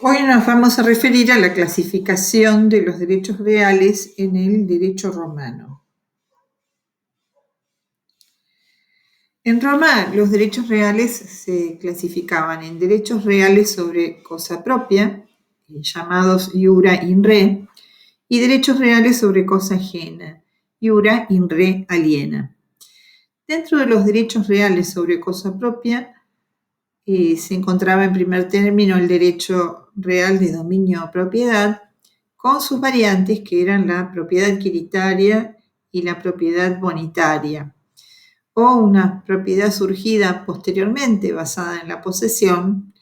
Hoy nos vamos a referir a la clasificación de los derechos reales en el derecho romano. En Roma, los derechos reales se clasificaban en derechos reales sobre cosa propia, llamados iura in re, y derechos reales sobre cosa ajena, iura in re aliena. Dentro de los derechos reales sobre cosa propia, se encontraba en primer término el derecho real de dominio o propiedad, con sus variantes que eran la propiedad adquiritaria y la propiedad bonitaria, o una propiedad surgida posteriormente basada en la posesión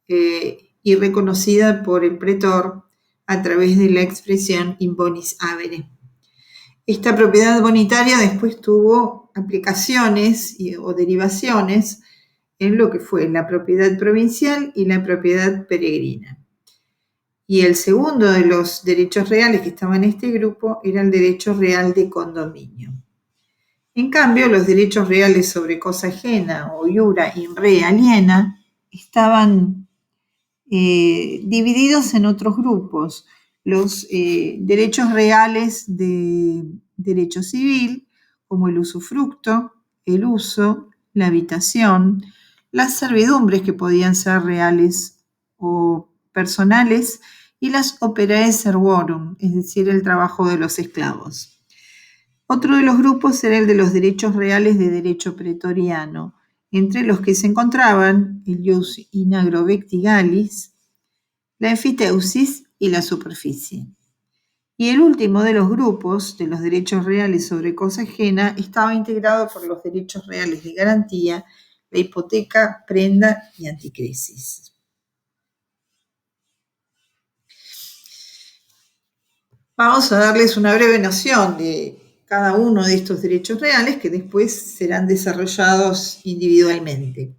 y reconocida por el pretor a través de la expresión in bonis habere. Esta propiedad bonitaria después tuvo aplicaciones o derivaciones en lo que fue la propiedad provincial y la propiedad peregrina. Y el segundo de los derechos reales que estaba en este grupo era el derecho real de condominio. En cambio, los derechos reales sobre cosa ajena o iura in re aliena estaban divididos en otros grupos. Los derechos reales de derecho civil, como el usufructo, el uso, la habitación, las servidumbres que podían ser reales o personales, y las operae servorum, es decir, el trabajo de los esclavos. Otro de los grupos era el de los derechos reales de derecho pretoriano, entre los que se encontraban el ius in agro vectigalis, la enfiteusis y la superficie. Y el último de los grupos de los derechos reales sobre cosa ajena estaba integrado por los derechos reales de garantía, la hipoteca, prenda y anticresis. Vamos a darles una breve noción de cada uno de estos derechos reales que después serán desarrollados individualmente.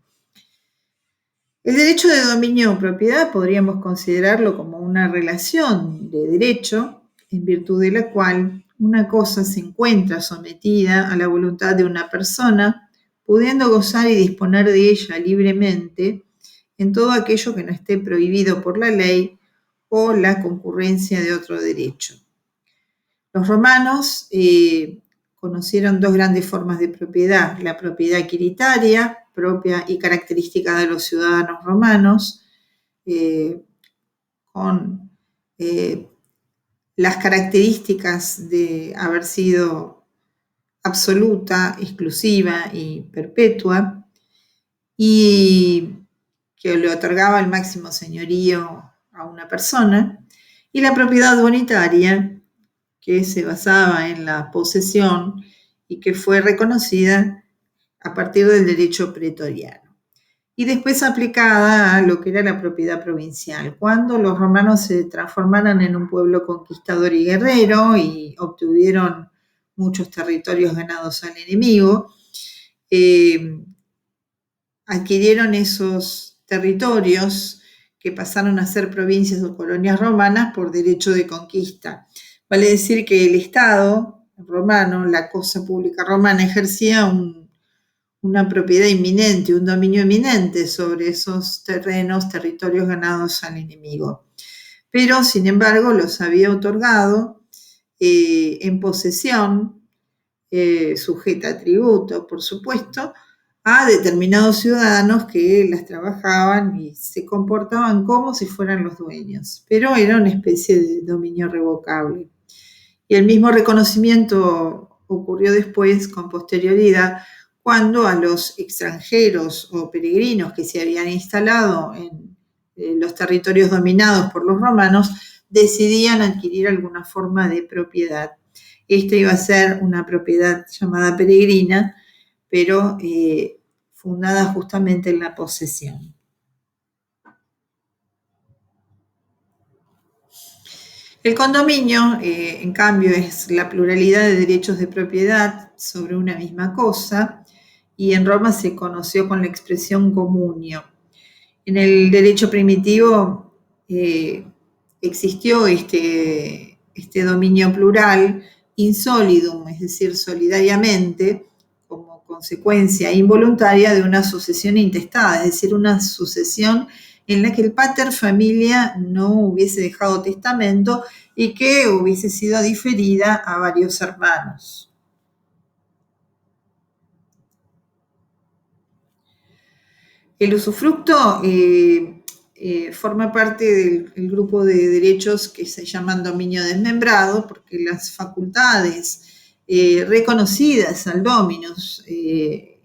El derecho de dominio o propiedad podríamos considerarlo como una relación de derecho en virtud de la cual una cosa se encuentra sometida a la voluntad de una persona, pudiendo gozar y disponer de ella libremente en todo aquello que no esté prohibido por la ley o la concurrencia de otro derecho. Los romanos conocieron dos grandes formas de propiedad: la propiedad adquiritaria, propia y característica de los ciudadanos romanos, con las características de haber sido absoluta, exclusiva y perpetua, y que le otorgaba el máximo señorío a una persona, y la propiedad bonitaria, que se basaba en la posesión y que fue reconocida a partir del derecho pretoriano. Y después aplicada a lo que era la propiedad provincial. Cuando los romanos se transformaron en un pueblo conquistador y guerrero y obtuvieron muchos territorios ganados al enemigo, adquirieron esos territorios que pasaron a ser provincias o colonias romanas por derecho de conquista. Vale decir que el Estado romano, la cosa pública romana, ejercía una propiedad inminente, un dominio eminente sobre esos terrenos, territorios ganados al enemigo. Pero, sin embargo, los había otorgado en posesión, sujeta a tributo, por supuesto, a determinados ciudadanos que las trabajaban y se comportaban como si fueran los dueños, pero era una especie de dominio revocable. Y el mismo reconocimiento ocurrió después, con posterioridad, cuando a los extranjeros o peregrinos que se habían instalado en los territorios dominados por los romanos decidían adquirir alguna forma de propiedad. Esta iba a ser una propiedad llamada peregrina, pero fundada justamente en la posesión. El condominio, en cambio, es la pluralidad de derechos de propiedad sobre una misma cosa, y en Roma se conoció con la expresión comunio. En el derecho primitivo existió este dominio plural in solidum, es decir, solidariamente, como consecuencia involuntaria de una sucesión intestada, es decir, una sucesión en la que el pater familia no hubiese dejado testamento y que hubiese sido diferida a varios hermanos. El usufructo forma parte del grupo de derechos que se llaman dominio desmembrado, porque las facultades reconocidas al dominus, el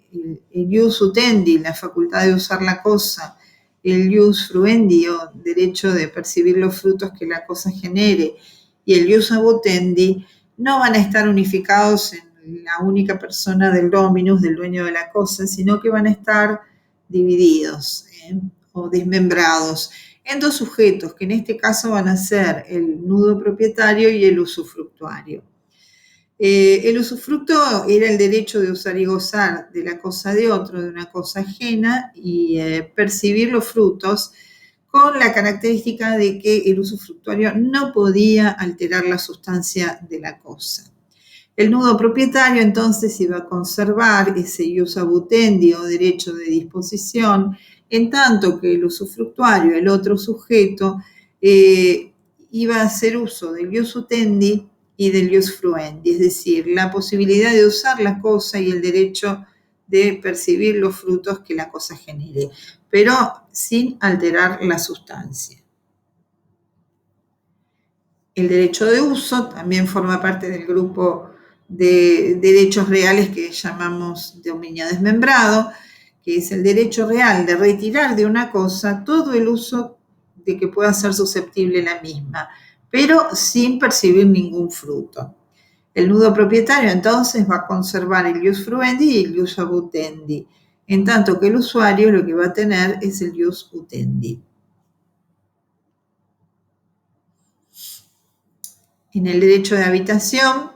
ius utendi, la facultad de usar la cosa, el ius fruendi, o derecho de percibir los frutos que la cosa genere, y el ius abutendi, no van a estar unificados en la única persona del dominus, del dueño de la cosa, sino que van a estar divididos o desmembrados en dos sujetos, que en este caso van a ser el nudo propietario y el usufructuario. El usufructo era el derecho de usar y gozar de la cosa de otro, de una cosa ajena, y percibir los frutos, con la característica de que el usufructuario no podía alterar la sustancia de la cosa. El nudo propietario entonces iba a conservar ese ius abutendi o derecho de disposición, en tanto que el usufructuario, el otro sujeto, iba a hacer uso del ius utendi y del ius fruendi, es decir, la posibilidad de usar la cosa y el derecho de percibir los frutos que la cosa genere, pero sin alterar la sustancia. El derecho de uso también forma parte del grupo de derechos reales que llamamos dominio desmembrado, que es el derecho real de retirar de una cosa todo el uso de que pueda ser susceptible la misma, pero sin percibir ningún fruto. El nudo propietario entonces va a conservar el ius fruendi y el ius abutendi, en tanto que el usuario lo que va a tener es el ius utendi. En el derecho de habitación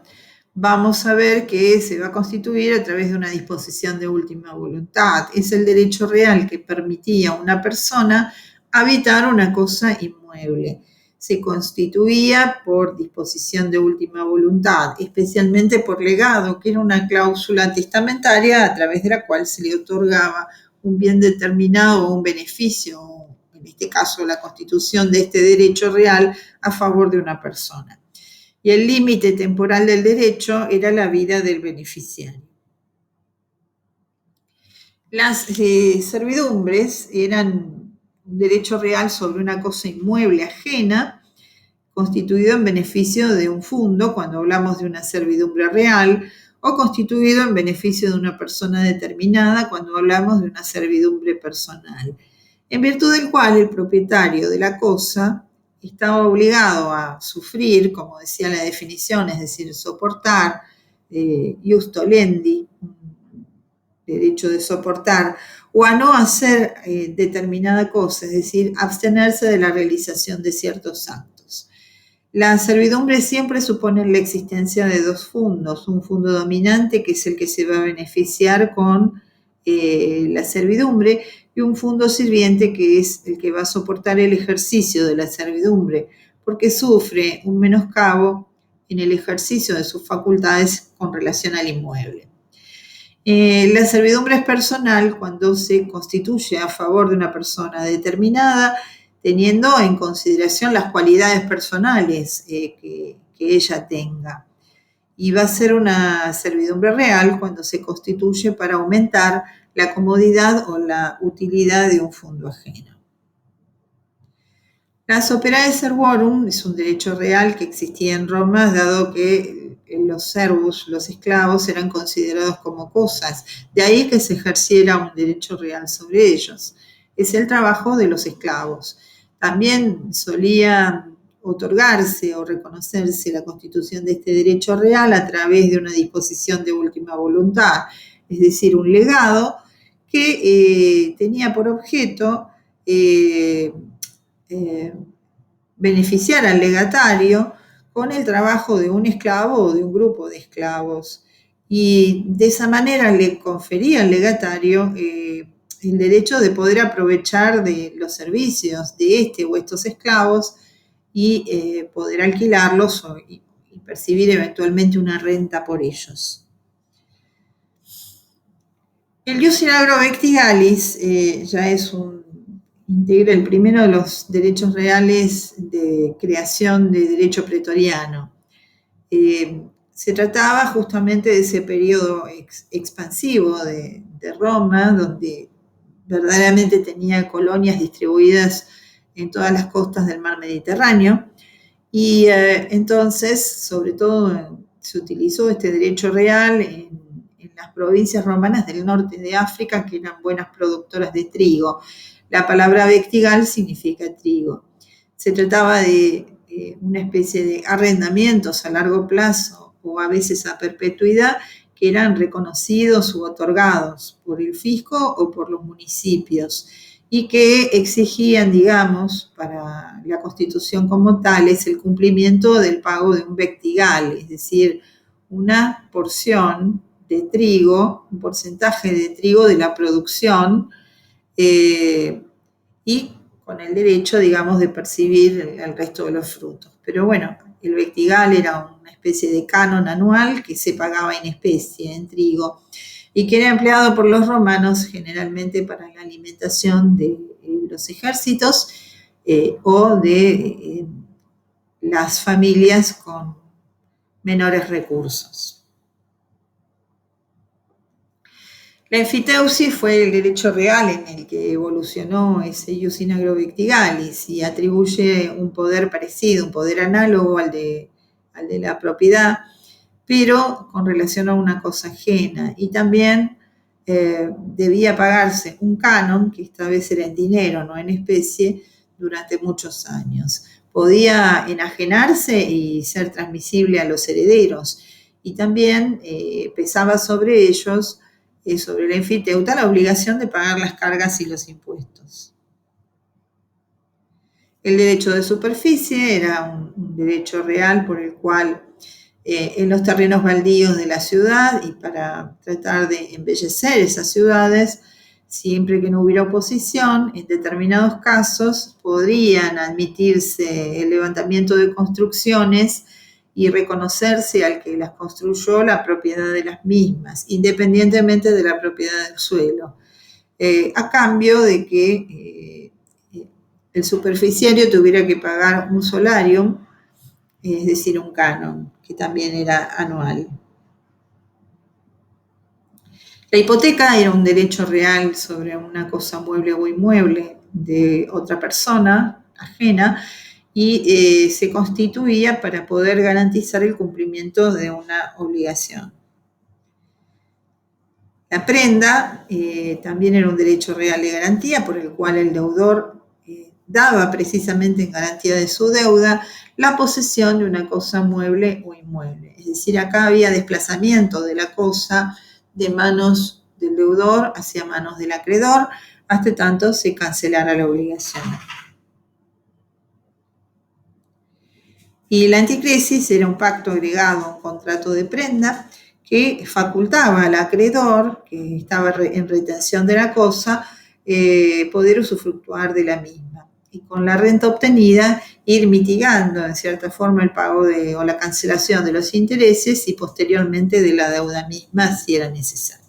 vamos a ver que se va a constituir a través de una disposición de última voluntad. Es el derecho real que permitía a una persona habitar una cosa inmueble. Se constituía por disposición de última voluntad, especialmente por legado, que era una cláusula testamentaria a través de la cual se le otorgaba un bien determinado o un beneficio, en este caso la constitución de este derecho real a favor de una persona. Y el límite temporal del derecho era la vida del beneficiario. Las servidumbres eran un derecho real sobre una cosa inmueble ajena, constituido en beneficio de un fundo, cuando hablamos de una servidumbre real, o constituido en beneficio de una persona determinada, cuando hablamos de una servidumbre personal, en virtud del cual el propietario de la cosa estaba obligado a sufrir, como decía la definición, es decir, soportar, ius tolendi, derecho de soportar, o a no hacer determinada cosa, es decir, abstenerse de la realización de ciertos actos. Las servidumbres siempre suponen la existencia de dos fundos, un fundo dominante, que es el que se va a beneficiar con la servidumbre, y un fundo sirviente, que es el que va a soportar el ejercicio de la servidumbre, porque sufre un menoscabo en el ejercicio de sus facultades con relación al inmueble. La servidumbre es personal cuando se constituye a favor de una persona determinada, teniendo en consideración las cualidades personales que ella tenga. Y va a ser una servidumbre real cuando se constituye para aumentar la comodidad o la utilidad de un fundo ajeno. La operae servorum es un derecho real que existía en Roma, dado que los servus, los esclavos, eran considerados como cosas. De ahí que se ejerciera un derecho real sobre ellos. Es el trabajo de los esclavos. También solía otorgarse o reconocerse la constitución de este derecho real a través de una disposición de última voluntad, es decir, un legado que tenía por objeto beneficiar al legatario con el trabajo de un esclavo o de un grupo de esclavos. Y de esa manera le confería al legatario el derecho de poder aprovechar de los servicios de este o estos esclavos y poder alquilarlos y percibir eventualmente una renta por ellos. El ius in agro vectigalis ya es un integra el primero de los derechos reales de creación de derecho pretoriano. Se trataba justamente de ese periodo expansivo de Roma, donde verdaderamente tenía colonias distribuidas en todas las costas del mar Mediterráneo. Y entonces, sobre todo, se utilizó este derecho real en las provincias romanas del norte de África, que eran buenas productoras de trigo. La palabra vectigal significa trigo. Se trataba de una especie de arrendamientos a largo plazo o a veces a perpetuidad que eran reconocidos u otorgados por el fisco o por los municipios y que exigían, digamos, para la Constitución como tales, el cumplimiento del pago de un vectigal, es decir, una porción de trigo, un porcentaje de trigo de la producción, y con el derecho, digamos, de percibir el resto de los frutos. Pero bueno, el vectigal era una especie de canon anual que se pagaba en especie, en trigo, y que era empleado por los romanos generalmente para la alimentación de los ejércitos o de las familias con menores recursos. La enfiteusis fue el derecho real en el que evolucionó ese ius in agro vectigalis y atribuye un poder parecido, un poder análogo al de la propiedad, pero con relación a una cosa ajena. Y también debía pagarse un canon, que esta vez era en dinero, no en especie, durante muchos años. Podía enajenarse y ser transmisible a los herederos. Y también pesaba sobre ellos, sobre el enfiteuta, la obligación de pagar las cargas y los impuestos. El derecho de superficie era un derecho real por el cual en los terrenos baldíos de la ciudad y para tratar de embellecer esas ciudades, siempre que no hubiera oposición, en determinados casos podrían admitirse el levantamiento de construcciones y reconocerse al que las construyó la propiedad de las mismas, independientemente de la propiedad del suelo, a cambio de que el superficiario tuviera que pagar un solarium, es decir, un canon, que también era anual. La hipoteca era un derecho real sobre una cosa mueble o inmueble de otra persona ajena y se constituía para poder garantizar el cumplimiento de una obligación. La prenda también era un derecho real de garantía por el cual el deudor daba precisamente en garantía de su deuda la posesión de una cosa mueble o inmueble. Es decir, acá había desplazamiento de la cosa de manos del deudor hacia manos del acreedor, hasta tanto se cancelara la obligación. Y la anticresis era un pacto agregado a un contrato de prenda que facultaba al acreedor, que estaba en retención de la cosa, poder usufructuar de la misma. Y con la renta obtenida ir mitigando en cierta forma el pago o la cancelación de los intereses y posteriormente de la deuda misma si era necesario.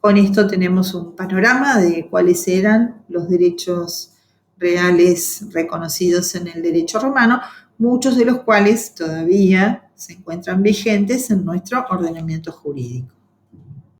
Con esto tenemos un panorama de cuáles eran los derechos reales reconocidos en el derecho romano, muchos de los cuales todavía se encuentran vigentes en nuestro ordenamiento jurídico.